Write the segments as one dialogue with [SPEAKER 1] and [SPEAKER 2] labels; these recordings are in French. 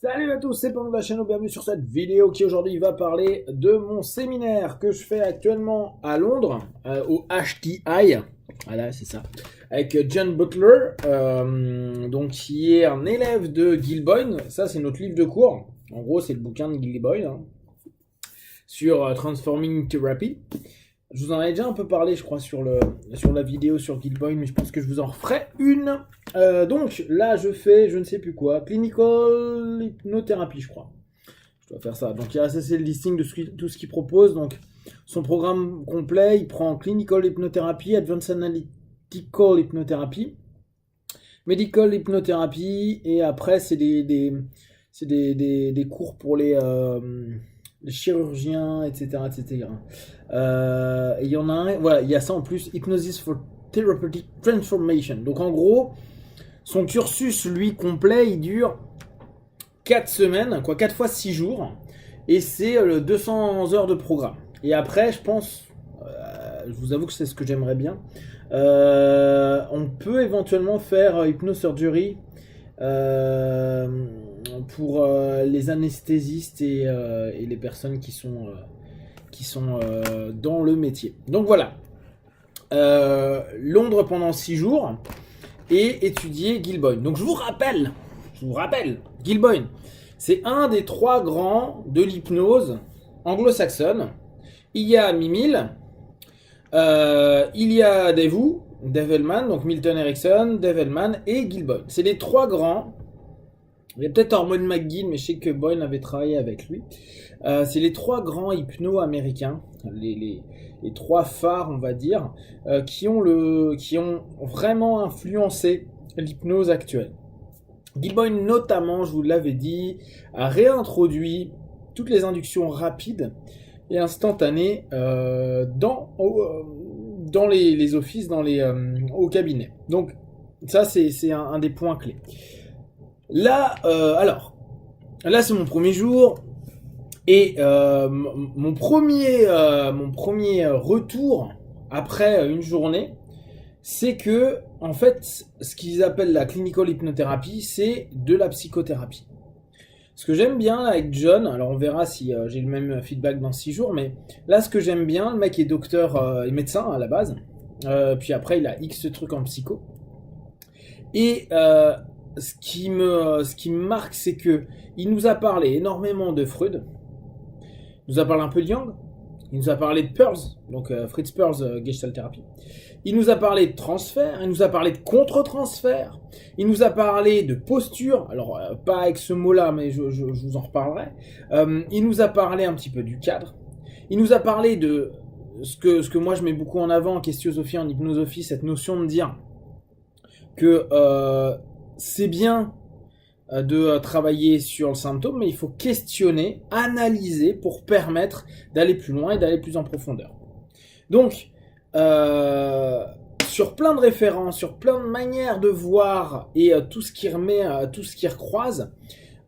[SPEAKER 1] Salut à tous, c'est Pang de la chaîne, bienvenue sur cette vidéo qui aujourd'hui va parler de mon séminaire que je fais actuellement à Londres, au HTI, voilà c'est ça, avec John Butler, donc qui est un élève de Gil Boyne. Ça c'est notre livre de cours, en gros c'est le bouquin de Gil Boyne, hein, sur Transforming Therapy. Je vous en avais déjà un peu parlé, je crois, sur la vidéo sur Gil Boyne, mais je pense que je vous en referai une. Donc là, je fais, je ne sais plus quoi, Clinical Hypnothérapie, je crois. Je dois faire ça. Donc ça, c'est le listing de tout ce qu'il propose. Donc son programme complet, il prend Clinical Hypnotherapy, Advanced Analytical Hypnotherapy, Medical Hypnotherapy, et après, c'est des cours pour les chirurgiens, etc. etc. Il y en a un, voilà, il y a ça en plus, Hypnosis for Therapeutic Transformation. Donc en gros, son cursus, lui, complet, il dure 4 semaines, quoi, 4 fois 6 jours, et c'est 200 heures de programme. Et après, je pense, je vous avoue que c'est ce que j'aimerais bien, on peut éventuellement faire hypnosurgery pour les anesthésistes et les personnes qui sont dans le métier. Donc voilà, Londres pendant 6 jours et étudier Gil Boyne. Donc je vous rappelle, Gil Boyne, c'est un des 3 grands de l'hypnose anglo-saxonne. Il y a Mimil, il y a Dave Hellman, donc Milton Erickson, Dave Hellman et Gil Boyne. C'est les 3 grands. Il y a peut-être Hormone McGill, mais je sais que Boyne avait travaillé avec lui. C'est les 3 grands hypno-américains, les 3 phares, on va dire, qui ont vraiment influencé l'hypnose actuelle. Gil Boyne, notamment, je vous l'avais dit, a réintroduit toutes les inductions rapides et instantanées dans les offices, au cabinet. Donc ça, c'est un des points clés. Là, là c'est mon premier jour et mon premier retour après une journée, c'est que en fait, ce qu'ils appellent la clinical hypnothérapie, c'est de la psychothérapie. Ce que j'aime bien avec John, alors on verra si j'ai le même feedback dans 6 jours, mais là ce que j'aime bien, le mec est docteur et médecin à la base, puis après il a X trucs en psycho, et ce qui me marque, c'est que il nous a parlé énormément de Freud, il nous a parlé un peu de Jung, il nous a parlé de Pearls, donc Fritz Pearls, Gestalt Therapy. Il nous a parlé de transfert, il nous a parlé de contre-transfert, il nous a parlé de posture, alors pas avec ce mot-là, mais je vous en reparlerai. Il nous a parlé un petit peu du cadre, il nous a parlé de ce que moi je mets beaucoup en avant en questiosophie, en hypnosophie, cette notion de dire que c'est bien de travailler sur le symptôme, mais il faut questionner, analyser pour permettre d'aller plus loin et d'aller plus en profondeur. Donc, sur plein de références, sur plein de manières de voir et tout ce qui remet, tout ce qui recroise,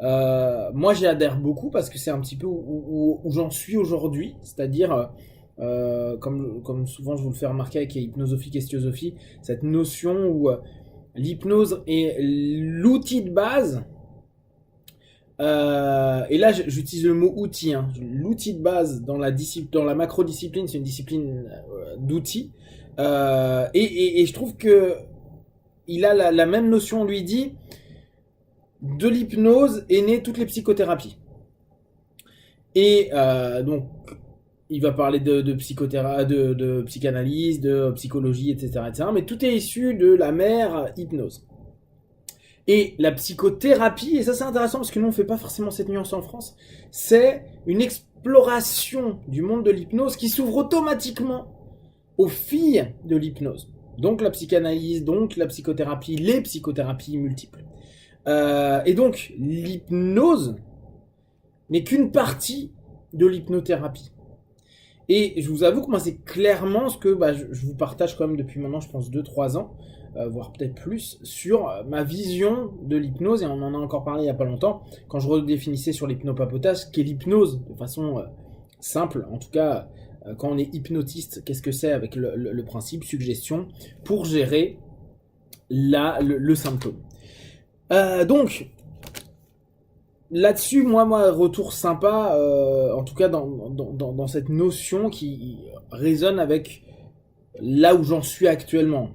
[SPEAKER 1] moi j'y adhère beaucoup parce que c'est un petit peu où j'en suis aujourd'hui, c'est-à-dire comme souvent je vous le fais remarquer avec hypnosophie, questiosophie, cette notion où l'hypnose est l'outil de base. Et là, j'utilise le mot outil. Hein. L'outil de base dans la macro-discipline, c'est une discipline d'outils. Et je trouve que il a la même notion. On lui dit de l'hypnose est née toutes les psychothérapies. Et donc, il va parler de psychanalyse, de psychologie, etc., etc. Mais tout est issu de la mère hypnose. Et la psychothérapie, et ça c'est intéressant parce que nous on ne fait pas forcément cette nuance en France, c'est une exploration du monde de l'hypnose qui s'ouvre automatiquement aux filles de l'hypnose. Donc la psychanalyse, donc la psychothérapie, les psychothérapies multiples. Et donc l'hypnose n'est qu'une partie de l'hypnothérapie. Et je vous avoue que moi c'est clairement ce que je vous partage quand même depuis maintenant je pense 2-3 ans, voire peut-être plus, sur ma vision de l'hypnose, et on en a encore parlé il n'y a pas longtemps, quand je redéfinissais sur l'hypnopapotage, ce qu'est l'hypnose, de façon simple, en tout cas, quand on est hypnotiste, qu'est-ce que c'est avec le principe suggestion pour gérer le symptôme. Donc, là-dessus, moi, retour sympa, en tout cas dans cette notion qui résonne avec là où j'en suis actuellement.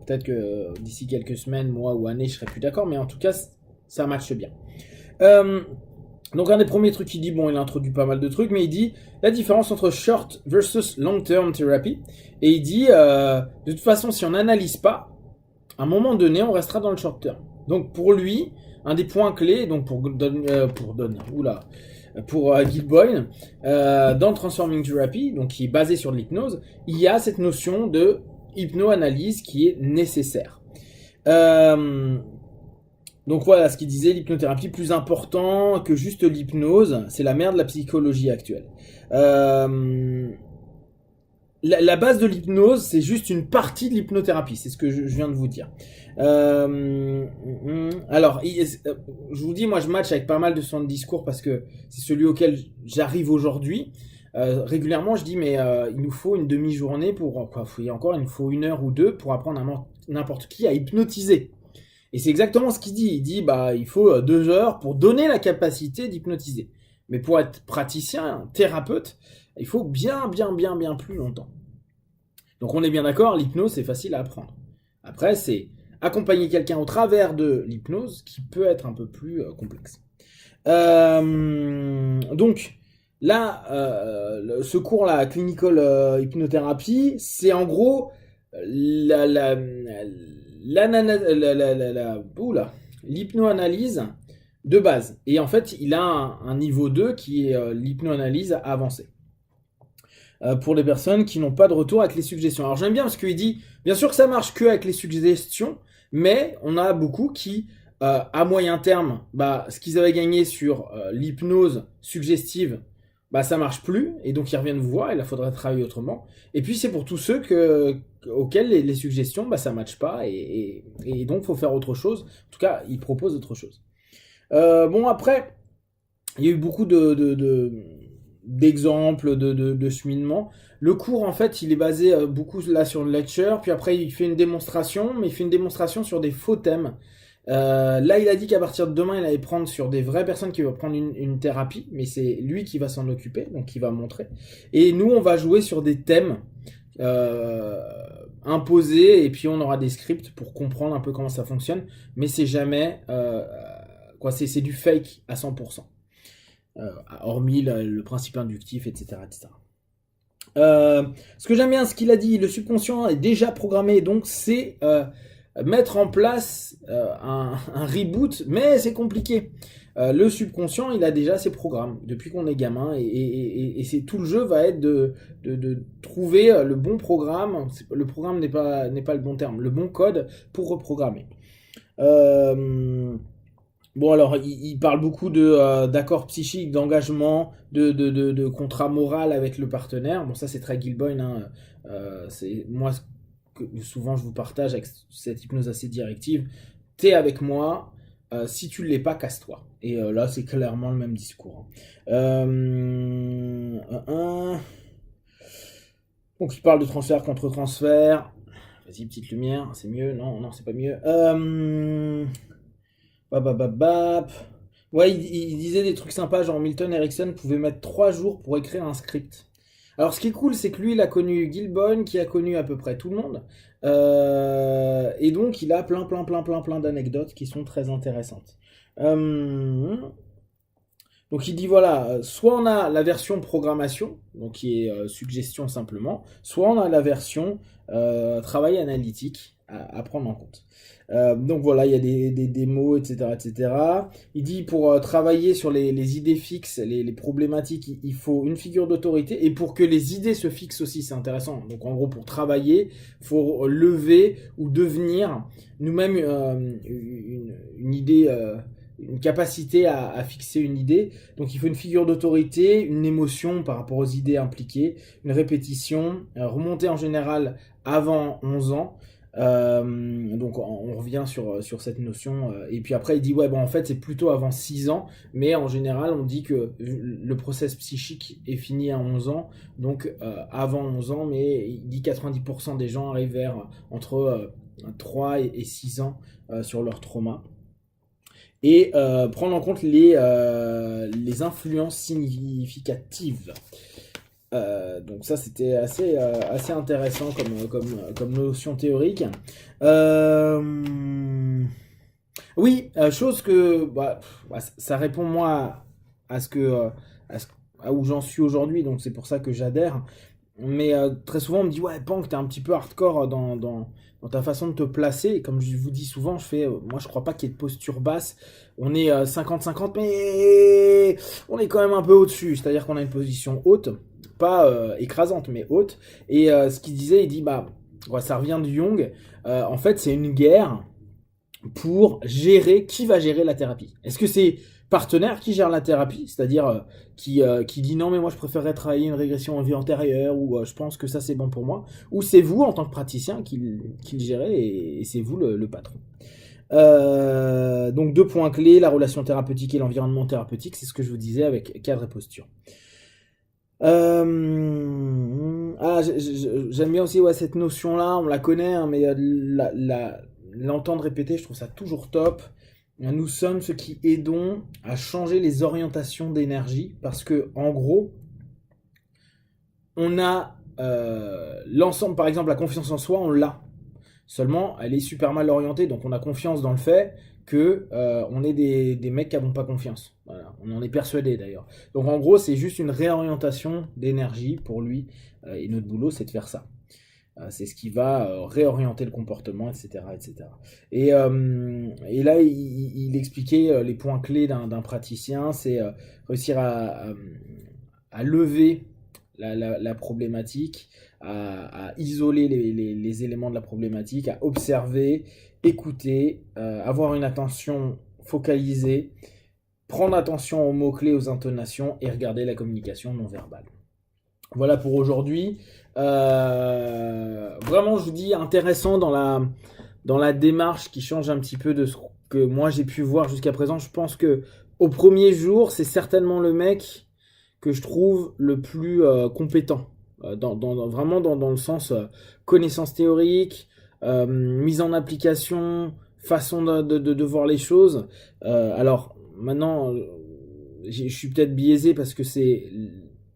[SPEAKER 1] Peut-être que d'ici quelques semaines, mois ou années, je serai plus d'accord, mais en tout cas, ça matche bien. Euh, donc un des premiers trucs qu'il dit, bon, il introduit pas mal de trucs, mais il dit la différence entre short versus long-term therapy. Et il dit, de toute façon, si on n'analyse pas, à un moment donné, on restera dans le short term. Donc pour lui, un des points clés, donc pour Gilboyne, dans le Transforming Therapy, donc qui est basé sur l'hypnose, il y a cette notion de hypnoanalyse qui est nécessaire. Donc voilà ce qu'il disait, l'hypnothérapie plus important que juste l'hypnose, c'est la merde de la psychologie actuelle. La base de l'hypnose, c'est juste une partie de l'hypnothérapie, c'est ce que je viens de vous dire. Alors, je vous dis, moi je match avec pas mal de son discours parce que c'est celui auquel j'arrive aujourd'hui. Régulièrement, je dis, mais il nous faut une demi-journée pour, il nous faut 1 heure ou 2 pour apprendre à n'importe qui à hypnotiser. Et c'est exactement ce qu'il dit. Il dit, il faut 2 heures pour donner la capacité d'hypnotiser. Mais pour être praticien, thérapeute, il faut bien plus longtemps. Donc on est bien d'accord, l'hypnose c'est facile à apprendre. Après c'est accompagner quelqu'un au travers de l'hypnose qui peut être un peu plus complexe. Donc là, ce cours-là, clinical hypnothérapie, c'est en gros l'hypnoanalyse de base. Et en fait, il a un niveau 2 qui est l'hypnoanalyse avancée. Pour les personnes qui n'ont pas de retour avec les suggestions. Alors j'aime bien parce qu'il dit, bien sûr que ça marche que avec les suggestions, mais on a beaucoup qui, à moyen terme, ce qu'ils avaient gagné sur l'hypnose suggestive, ça marche plus, et donc ils reviennent vous voir, et là il faudrait travailler autrement. Et puis c'est pour tous ceux auxquels les suggestions, ça matche pas, et donc il faut faire autre chose. En tout cas, ils proposent autre chose. Bon après, il y a eu beaucoup d'exemples, de cheminement. Le cours, en fait, il est basé beaucoup là sur une lecture, puis après il fait une démonstration, mais il fait une démonstration sur des faux thèmes. Là, il a dit qu'à partir de demain, il allait prendre sur des vraies personnes qui vont prendre une thérapie, mais c'est lui qui va s'en occuper, donc il va montrer. Et nous, on va jouer sur des thèmes imposés, et puis on aura des scripts pour comprendre un peu comment ça fonctionne, mais c'est jamais... c'est du fake à 100%. Hormis le principe inductif, etc. etc. Ce que j'aime bien, ce qu'il a dit, le subconscient est déjà programmé, donc c'est mettre en place un reboot, mais c'est compliqué. Le subconscient, il a déjà ses programmes depuis qu'on est gamin, et c'est tout le jeu va être de trouver le bon programme. Le programme n'est pas le bon terme, le bon code pour reprogrammer. Bon alors, il parle beaucoup d'accords psychiques, d'engagement, de contrat moral avec le partenaire. Bon ça c'est très Gilboyne, hein. C'est moi que souvent je vous partage avec cette hypnose assez directive. T'es avec moi, si tu ne l'es pas, casse-toi. Et là c'est clairement le même discours. Donc il parle de transfert contre transfert. Vas-y petite lumière, c'est mieux. Non c'est pas mieux. Ouais, il disait des trucs sympas, genre Milton Erickson pouvait mettre 3 jours pour écrire un script. Alors ce qui est cool, c'est que lui, il a connu Gilboyne, qui a connu à peu près tout le monde. Et donc, il a plein d'anecdotes qui sont très intéressantes. Donc il dit voilà, soit on a la version programmation, donc qui est suggestion simplement, soit on a la version travail analytique à prendre en compte. Donc voilà, il y a des démos, etc., etc. Il dit pour travailler sur les idées fixes, les problématiques, il faut une figure d'autorité. Et pour que les idées se fixent aussi, c'est intéressant. Donc en gros, pour travailler, il faut lever ou devenir nous-mêmes une idée, une capacité à fixer une idée. Donc il faut une figure d'autorité, une émotion par rapport aux idées impliquées, une répétition, remonter en général avant 11 ans. Donc on revient sur cette notion, et puis après il dit ouais en fait c'est plutôt avant 6 ans, mais en général on dit que le process psychique est fini à 11 ans, donc avant 11 ans, mais il dit 90% des gens arrivent vers entre 3 et 6 ans sur leur trauma. et prendre en compte les influences significatives. Donc ça, c'était assez intéressant comme notion théorique. Oui, chose que ça répond moi à ce que à, ce- à où j'en suis aujourd'hui, donc c'est pour ça que j'adhère. Mais très souvent, on me dit, ouais, Pank, t'es un petit peu hardcore dans ta façon de te placer. Et comme je vous dis souvent, moi, je crois pas qu'il y ait de posture basse. On est 50-50, mais on est quand même un peu au-dessus. C'est-à-dire qu'on a une position haute, pas écrasante, mais haute. Et ce qu'il disait, il dit, bah, ouais, ça revient de Jung. En fait, c'est une guerre pour gérer qui va gérer la thérapie. Est-ce que c'est partenaire qui gère la thérapie, c'est-à-dire qui dit non mais moi je préférerais travailler une régression en vie antérieure ou je pense que ça c'est bon pour moi, ou c'est vous en tant que praticien qui le gérez et c'est vous le patron. Donc deux points clés, la relation thérapeutique et l'environnement thérapeutique, c'est ce que je vous disais avec cadre et posture. J'aime bien aussi ouais, cette notion-là, on la connaît, hein, mais l'entendre répéter, je trouve ça toujours top. Nous sommes ceux qui aidons à changer les orientations d'énergie parce que, en gros, on a l'ensemble, par exemple, la confiance en soi, on l'a. Seulement, elle est super mal orientée, donc on a confiance dans le fait que on est des mecs qui n'avons pas confiance. Voilà, on en est persuadé d'ailleurs. Donc en gros, c'est juste une réorientation d'énergie pour lui, et notre boulot, c'est de faire ça. C'est ce qui va réorienter le comportement, etc., etc. Et là, il expliquait les points clés d'un praticien, c'est réussir à lever la problématique, à isoler les éléments de la problématique, à observer, écouter, avoir une attention focalisée, prendre attention aux mots-clés, aux intonations et regarder la communication non verbale. Voilà pour aujourd'hui. Vraiment, je vous dis, intéressant dans la démarche qui change un petit peu de ce que moi j'ai pu voir jusqu'à présent. Je pense que au premier jour, c'est certainement le mec que je trouve le plus compétent. Vraiment dans le sens connaissance théorique, mise en application, façon de voir les choses. Alors maintenant, je suis peut-être biaisé parce que c'est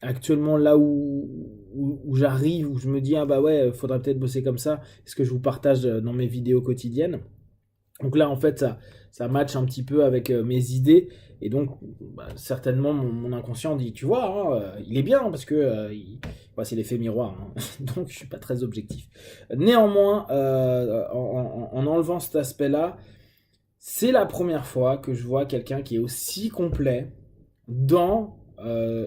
[SPEAKER 1] actuellement là où j'arrive, où je me dis, ah bah ouais, faudrait peut-être bosser comme ça, ce que je vous partage dans mes vidéos quotidiennes. Donc là, en fait, ça match un petit peu avec mes idées. Et donc, certainement, mon inconscient dit, tu vois, hein, il est bien, parce que c'est l'effet miroir. Hein. Donc, je suis pas très objectif. Néanmoins, en enlevant cet aspect-là, c'est la première fois que je vois quelqu'un qui est aussi complet dans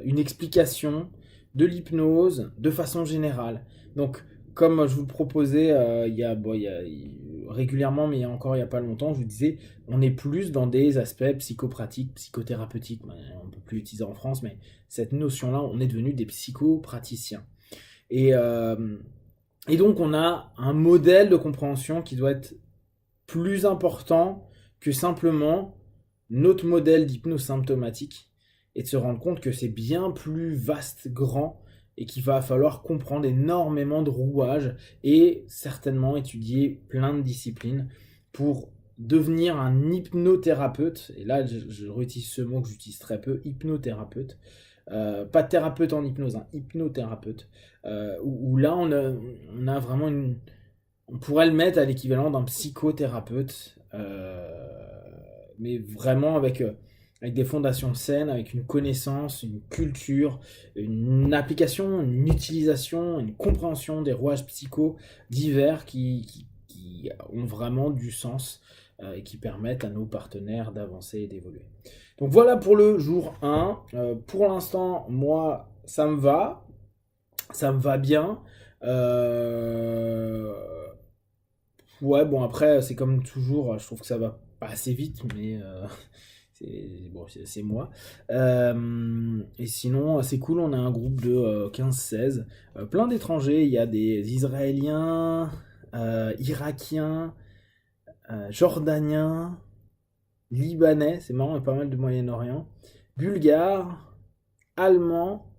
[SPEAKER 1] une explication de l'hypnose de façon générale. Donc, comme je vous le proposais régulièrement, mais encore il n'y a pas longtemps, je vous disais, on est plus dans des aspects psychopratiques, psychothérapeutiques. On ne peut plus l'utiliser en France, mais cette notion-là, on est devenu des psychopraticiens. Et, euh, et donc, on a un modèle de compréhension qui doit être plus important que simplement notre modèle d'hypnose symptomatique et de se rendre compte que c'est bien plus vaste, grand et qu'il va falloir comprendre énormément de rouages et certainement étudier plein de disciplines pour devenir un hypnothérapeute. Et là, je réutilise ce mot que j'utilise très peu, hypnothérapeute. Pas thérapeute en hypnose, hein, hypnothérapeute. Où là, on a vraiment on pourrait le mettre à l'équivalent d'un psychothérapeute, mais vraiment avec des fondations saines, avec une connaissance, une culture, une application, une utilisation, une compréhension des rouages psycho divers qui ont vraiment du sens et qui permettent à nos partenaires d'avancer et d'évoluer. Donc voilà pour le jour 1. Pour l'instant, moi, ça me va bien. Euh, Ouais, bon, après, c'est comme toujours, je trouve que ça va pas assez vite, mais c'est moi. Et sinon, c'est cool, on a un groupe de 15-16, plein d'étrangers, il y a des Israéliens, Irakiens, Jordaniens, Libanais, c'est marrant, il y a pas mal de Moyen-Orient, Bulgares, Allemands,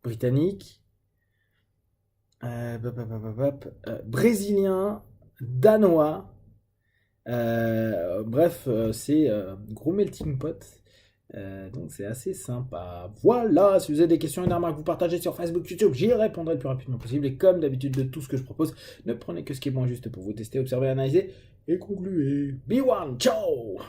[SPEAKER 1] Britanniques, Brésiliens, Danois, Bref, c'est gros melting pot. Donc c'est assez sympa. Voilà, si vous avez des questions et des remarques, vous partagez sur Facebook, YouTube, j'y répondrai le plus rapidement possible. Et comme d'habitude de tout ce que je propose, ne prenez que ce qui est bon juste pour vous tester, observer, analyser et concluer. Be one, ciao!